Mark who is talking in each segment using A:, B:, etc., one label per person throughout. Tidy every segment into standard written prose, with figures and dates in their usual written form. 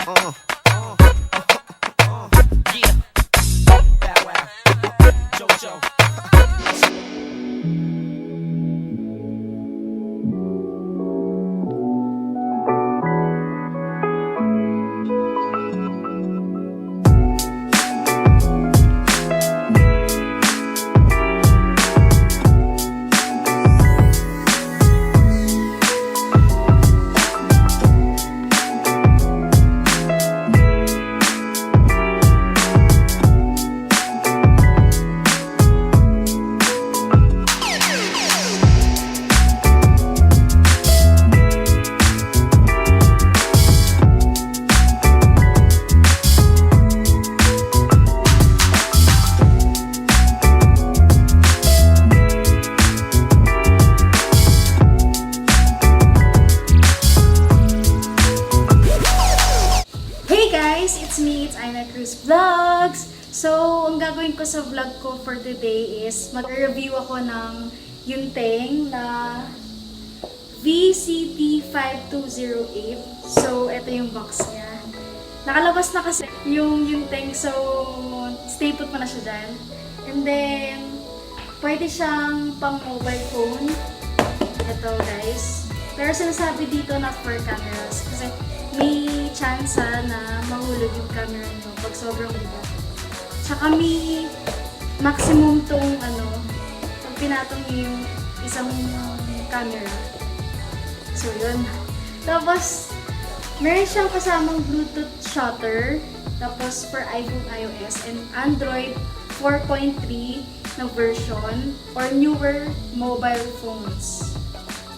A: Yeah. Bow Wow. JoJo.
B: Hey guys! It's me, it's Aina Cruz Vlogs! So, ang gagawin ko sa vlog ko for today is mag-review ako ng Yunteng na VCT5208. So, ito yung box niya. Nakalabas na kasi yung Yunteng, so stay put mo na siya dyan. And then, pwede siyang pang mobile phone. Ito guys. Pero sinasabi dito not for cameras kasi may chance na mahulog yung camera nyo pag sobrang bigat. Tsaka may maximum tong pag pinatong nyo yung isang camera. So yun. Tapos, meron siyang kasamang Bluetooth shutter. Tapos for iPhone iOS and Android 4.3 na version or newer mobile phones.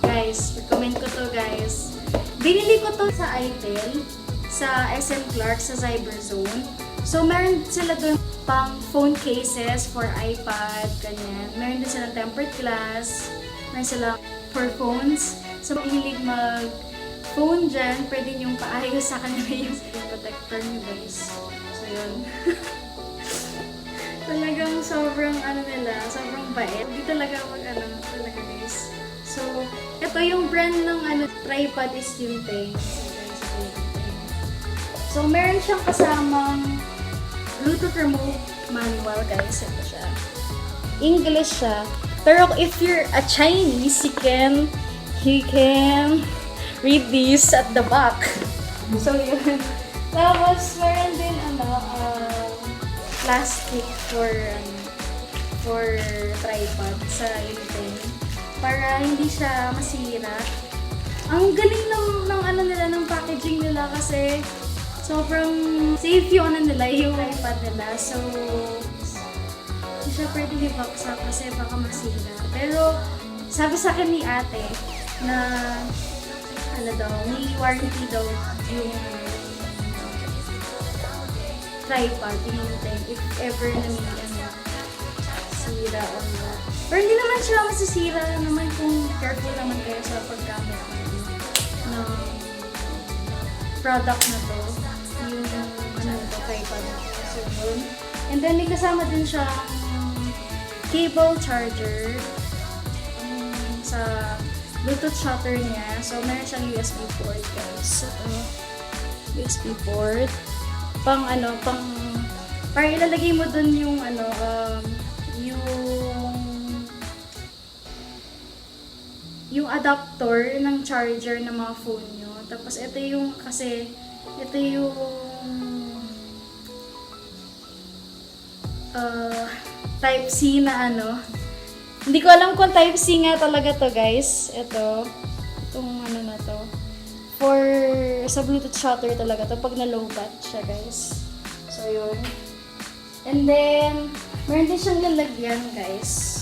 B: Guys, recommend ko to guys. Binili ko to sa itel, sa SM Clark, sa Cyberzone. So, meron sila dun pang phone cases for iPad, ganyan. Meron din silang tempered glass. Meron sila for phones. So, mahilig mag-phone dyan, pwede nyong paayos sa kanila yung screen protector nyo guys. So, yun. Talagang sobrang sobrang bait. Hindi talaga talaga guys. So, ito yung brand ng tripod is Yunteng. So, meron siyang kasamang Bluetooth remote manual, guys. Ito siya. English siya. Pero if you're a Chinese, you can read this at the back. So, yun. Tapos, meron din plastic for tripod sa Yunteng. Para hindi siya masira. Ang galing ng packaging nila kasi sobrang safe yung yung iPad nila. So, hindi siya pwedeng ibaksa kasi baka masira. Pero, sabi sa akin ni ate na may warranty daw yung tripod, yung if ever na may sira or not. Pero hindi naman siya masisira naman kung careful naman kayo sa paggamit ng product na to. Yung tripod na to. So, yun. And then, may kasama din siya cable charger sa Bluetooth shutter niya. So, meron siyang USB port guys. USB port. Para ilalagay mo dun yung yung adapter ng charger ng mga phone nyo. Tapos ito yung Type-C na Hindi ko alam kung Type-C nga talaga to guys. Itong na to. Sa Bluetooth shutter talaga to pag na-low bat siya guys. So yun. And then, meron din siyang lalagyan guys.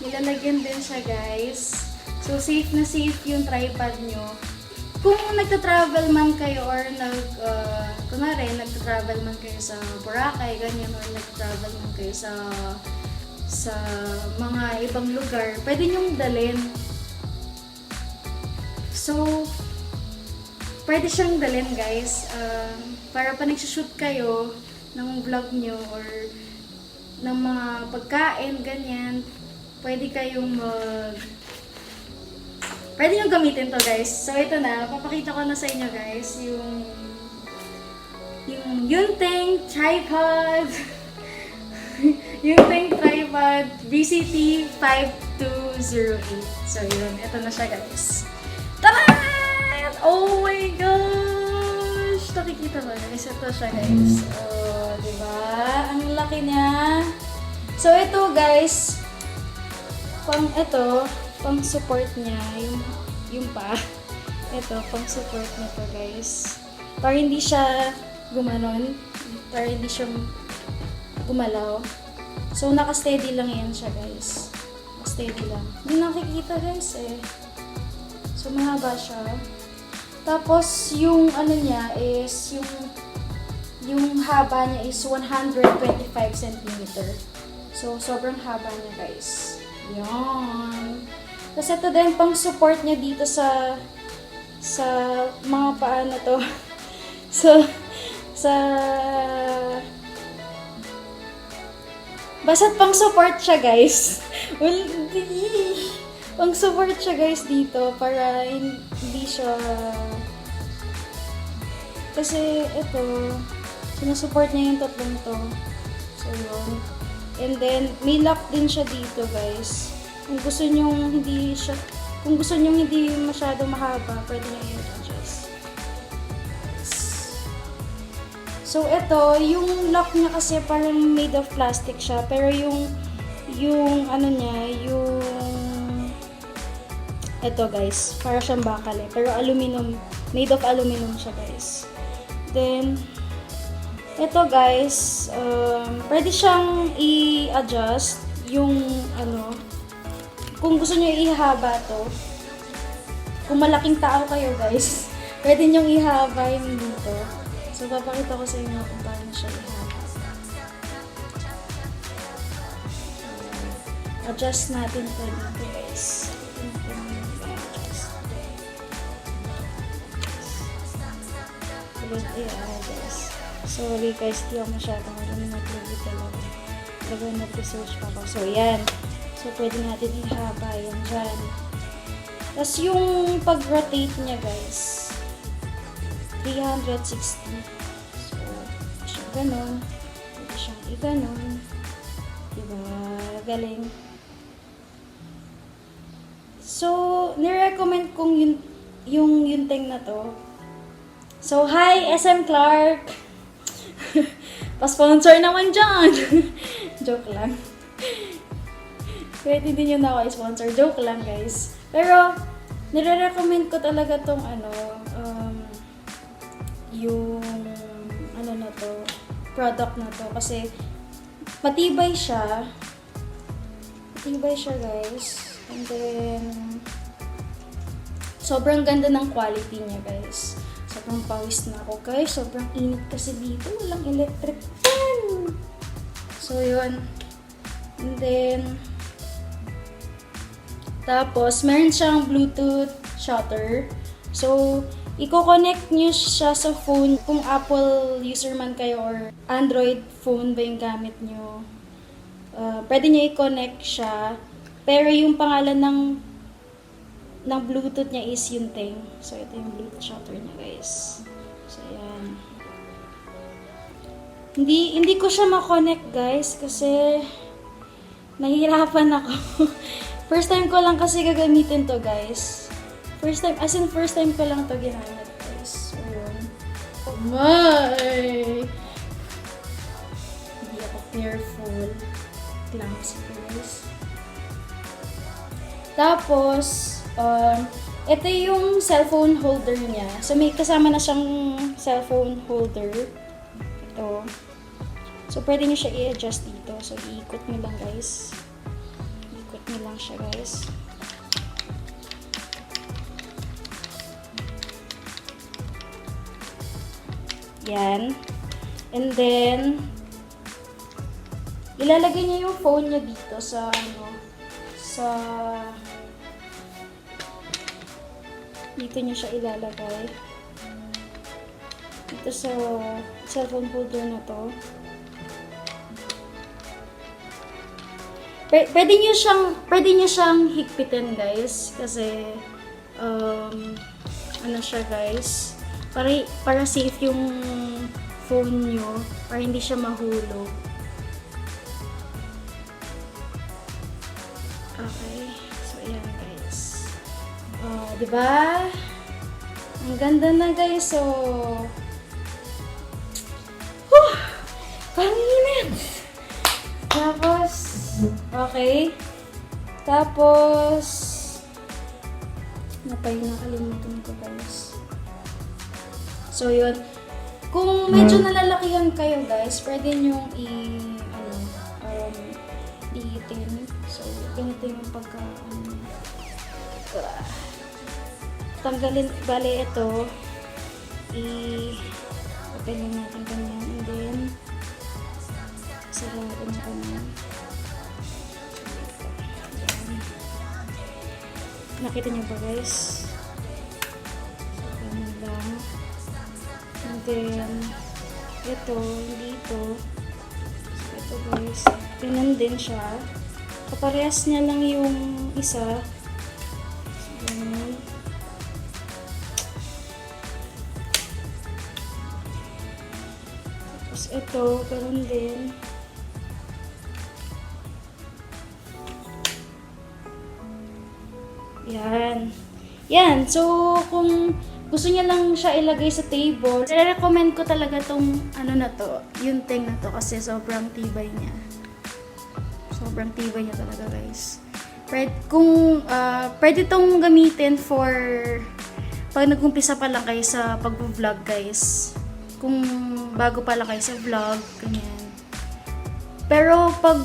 B: Nilalagyan din siya guys. So safe na safe yung tripod nyo. Kung nagta-travel man kayo or kunwari nagta-travel man kayo sa Boracay, ganyan, or nagta-travel man kayo sa mga ibang lugar, pwede nyong dalhin. So, pwede siyang dalhin guys. Para pa nagsishoot kayo ng vlog nyo or ng mga pagkain, ganyan, pwede kayong pwede nyo gamitin to guys. So ito na, papakita ko na sa inyo guys yung Yunteng tripod. Yunteng tripod VCT 5208. So yun, ito na siya guys. Taran! Oh my gosh! Nakikita ba guys? Ito siya guys. Oh, diba? Ang laki niya. So ito guys, pang support niya, yung pa. Ito, pang support nito guys. Para hindi siya gumanon, para hindi siya gumalaw. So, naka-steady lang yan siya guys. Naka-steady lang. Hindi nakikita guys eh. So, mahaba siya. Tapos, yung ano niya is, yung haba niya is 125 cm. So, sobrang haba niya guys. Yan. Tapos, ito din pang support niya dito sa mga paano to. Basta't pang support siya guys. Well, pang support siya guys dito para hindi siya, kasi ito sinusupport niya yung tatlong to. So yun. And then may lock din siya dito guys. Kung gusto niyo hindi masyado mahaba, pwede niyo i-adjust. So, ito, yung lock niya kasi parang made of plastic siya. Pero yung ano niya, ito guys, para siyang bakal eh. Pero aluminum, made of aluminum siya guys. Then, ito guys, pwede siyang i-adjust yung ano, kung gusto niyo ihaba to. Kung malaking tao kayo guys, pwede niyong ihaba yung dito. So, papakita ko sa inyo kung paano siya ihaba. Adjust natin ito dito guys. Sorry guys, di ako masyadong nag-review talaga. Talagang nag-research pa ako. So, yan. So, pwede natin ihaba yan dyan. Tapos, yung pag-rotate niya guys, 360. So, siya ganon. Pwede siyang i-ganon. Diba? Galing. So, nirecommend kong yung Yunteng na to. So, hi SM Clark! Pa-sponsor naman dyan! Joke lang. Kahit hindi nyo na ako i-sponsor. Joke lang guys. Pero, nire-recommend ko talaga tong yung na to, product na to kasi matibay siya guys, and then sobrang ganda ng quality niya guys. Sobrang pawis na ako guys, sobrang init kasi dito, walang electric fan. So yun, and then tapos meron siyang Bluetooth shutter. So i-connect nyo siya sa phone kung Apple user man kayo or Android phone ba yung gamit nyo. Pwede nyo i-connect siya. Pero yung pangalan ng Bluetooth niya is Yunteng. So, ito yung Bluetooth shutter niya guys. So, ayan. Hindi ko siya ma-connect guys kasi nahihirapan ako. First time ko lang kasi gagamitin to guys. First time ko lang ito ginamit guys. So, yun. Oh my! Hindi ako careful. Clumsy guys. Tapos, ito yung cellphone holder niya. So, may kasama na siyang cellphone holder. Ito. So, pwede nyo siya i-adjust dito. So, iikot nyo lang guys. Iikot nyo lang siya guys. Yan. And then, ilalagay niya yung phone niya dito sa dito niya siya ilalagay. Dito sa cellphone holder na to. Pwede niyo siyang higpitin guys kasi ano siya guys, para safe yung phone nyo, para hindi siya mahulog. Okay, so ayan guys. Diba? Ang ganda na guys, so panginit! Tapos, okay. Tapos, nakalimutan ko guys. So yun, kung medyo nalalakihan kayo guys, pwede nyong iitin. So, ganito yung tanggalin, bale ito, i-openin natin ganyan, and then, sarado na ganyan. Nakita niyo ba guys? So, ganyan lang. And then, ito, dito. So, ito guys. Ganun din siya. Kaparehas niya lang yung isa. So, ganun. Tapos ito, ganun din. Yan. Yan. So, kung gusto niya lang siya ilagay sa table, recommend ko talaga tong na to, yung thing na to, kasi sobrang tibay niya. Sobrang tibay niya talaga guys. Pwede tong gamitin for pag nag-umpisa pa lang kayo sa pag-vlog guys. Kung bago pa lang kayo sa vlog, ganyan. Pero pag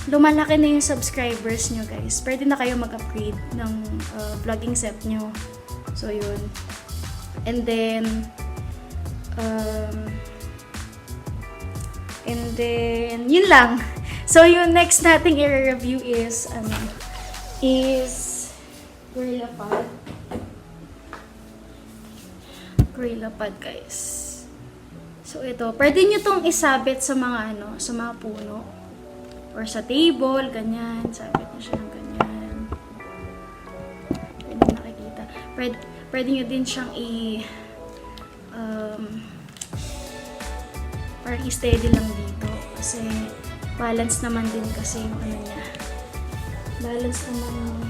B: lumalaki na yung subscribers nyo guys, pwede na kayo mag-upgrade ng vlogging set nyo. So yun. And then yun lang. So yung next nating i-review is GorillaPod. GorillaPod guys. So ito, pwede nyo tong isabit sa mga sa mga puno or sa table, ganyan. Sabit nyo siya ng ganyan. Pwede nakikita. Pwede nyo din siyang parang i-steady lang dito kasi balance naman din kasi yung niya. Balance naman yung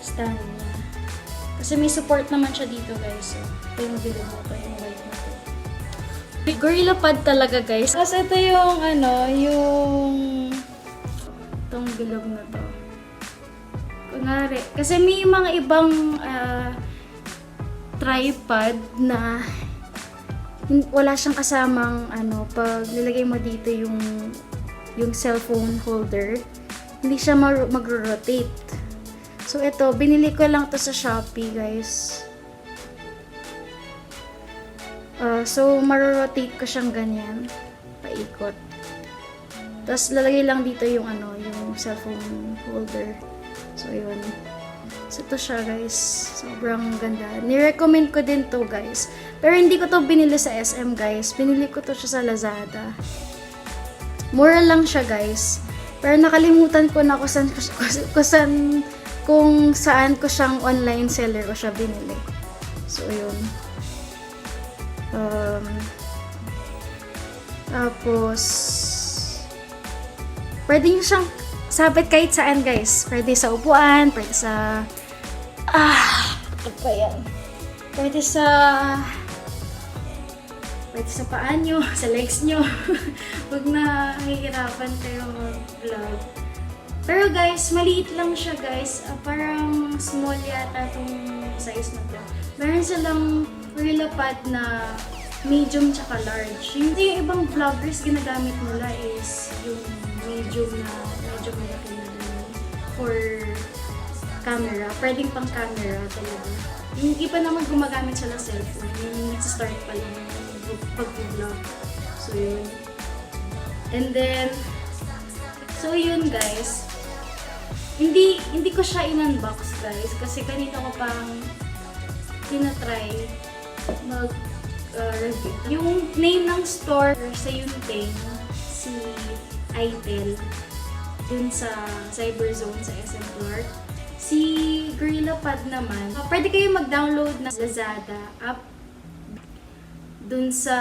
B: stand niya. Kasi may support naman siya dito guys. So, ito yung bilog na ito, yung white na ito. GorillaPod talaga guys. Kasi ito yung itong bilog na to. Kunwari, kasi may mga ibang tripod na wala siyang kasamang pag nilagay mo dito yung cellphone holder, hindi siya mag-rotate. So ito, binili ko lang to sa Shopee guys. So maro-rotate ko siyang ganyan, paikot. Tapos lalagay lang dito yung yung cellphone holder. So yun. So ito siya guys, sobrang ganda. Ni-recommend ko din to guys. Pero hindi ko to binili sa SM guys. Binili ko to siya sa Lazada. Mura lang siya guys. Pero nakalimutan ko na kung saan ko siyang online seller ko siya binili. So yun. Tapos pwede nyo siyang sabit kahit saan guys. Pwede sa upuan, pwede sa ano pa yan? Pwede sa paa nyo, sa legs nyo. Huwag na hihirapan kayo mag-vlog. Pero guys, maliit lang siya guys. Parang small yata itong size na to. Meron silang GorillaPod na medium tsaka large. Yung ibang vloggers ginagamit nila is yung medium na medyo malaki na for camera. Pwedeng pang camera talaga. Yung iba naman gumagamit sila ng cellphone. Yung nag-start pa lang pag-vlog. So yun. And then, so yun guys. Hindi ko siya in-unbox guys. Kasi kanina ko pang tinatry mag-review. Yung name ng store sa Yunting, si Itel. dun sa Cyberzone sa SM Clark. Si GorillaPod naman, pwede kayo mag-download ng Lazada app dun sa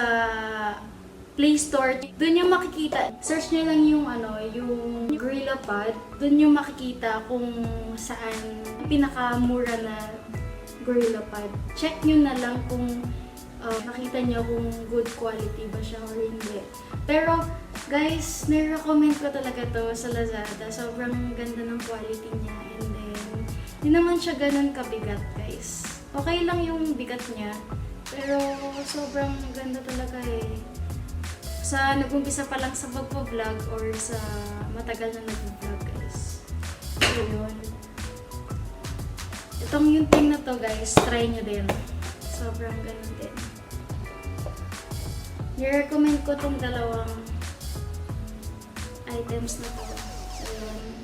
B: Play Store. Dun yung makikita. Search nyo lang yung yung GorillaPod. Dun yung makikita kung saan pinakamura na GorillaPod. Check nyo na lang kung makita nyo kung good quality ba siya or hindi. Pero guys, nire-recommend ko talaga to sa Lazada. Sobrang ganda ng quality niya, and then hindi naman siya ganun kabigat, guys. Okay lang yung bigat niya, pero sobrang ganda talaga eh. Sa nag-umpisa pa lang sa pagpa-vlog or sa matagal na nag-vlog, guys. So yun. Itong yung thing na to, guys, try nyo din. Sobrang ganun din. I-recommend ko tong dalawang items na to. So, yun.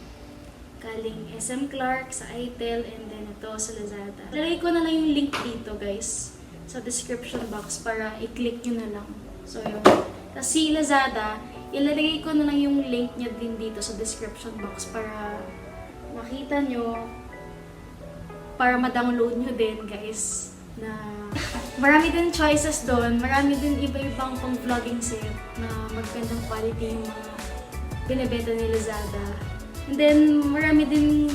B: Galing SM Clark sa ITEL, and then ito sa Lazada. Lalagay ko na lang yung link dito, guys, sa description box para i-click nyo na lang. So, yun. Tapos si Lazada, ilalagay ko na lang yung link niya din dito sa description box para makita nyo, para ma-download nyo din, guys, na marami din choices doon, marami din iba-ibang pang vlogging set na magandang quality yung mga binibenta ni Lazada. And then, marami ding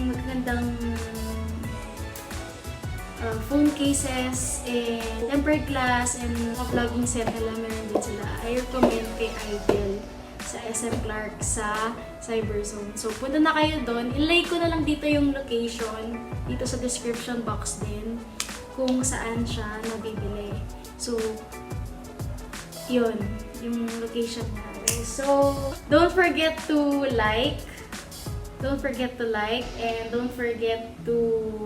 B: magandang phone cases and tempered glass and mga vlogging set nila, meron din sila. I recommend kay Idel sa SM Clark sa Cyberzone. So, punta na kayo doon. Ilagay ko na lang dito yung location, dito sa description box din, kung saan siya nabibili. So, yun, yung location niya. Okay, so, don't forget to like, and don't forget to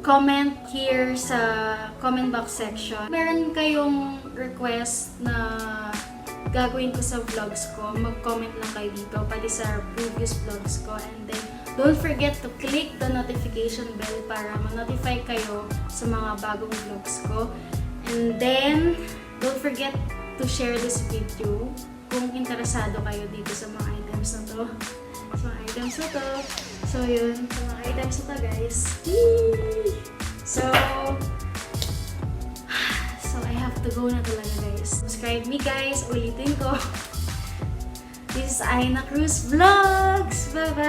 B: comment here sa comment box section. Meron kayong request na gagawin ko sa vlogs ko, mag-comment lang kayo dito, pati sa previous vlogs ko. And then, don't forget to click the notification bell para ma-notify kayo sa mga bagong vlogs ko. And then, don't forget to share this video kung interesado kayo dito sa mga items na to. So, yun. Sa mga items na to, guys. Yee! So, I have to go na talaga, guys. Subscribe me, guys. Ulitin ko. This is Aina Cruz Vlogs. Bye-bye!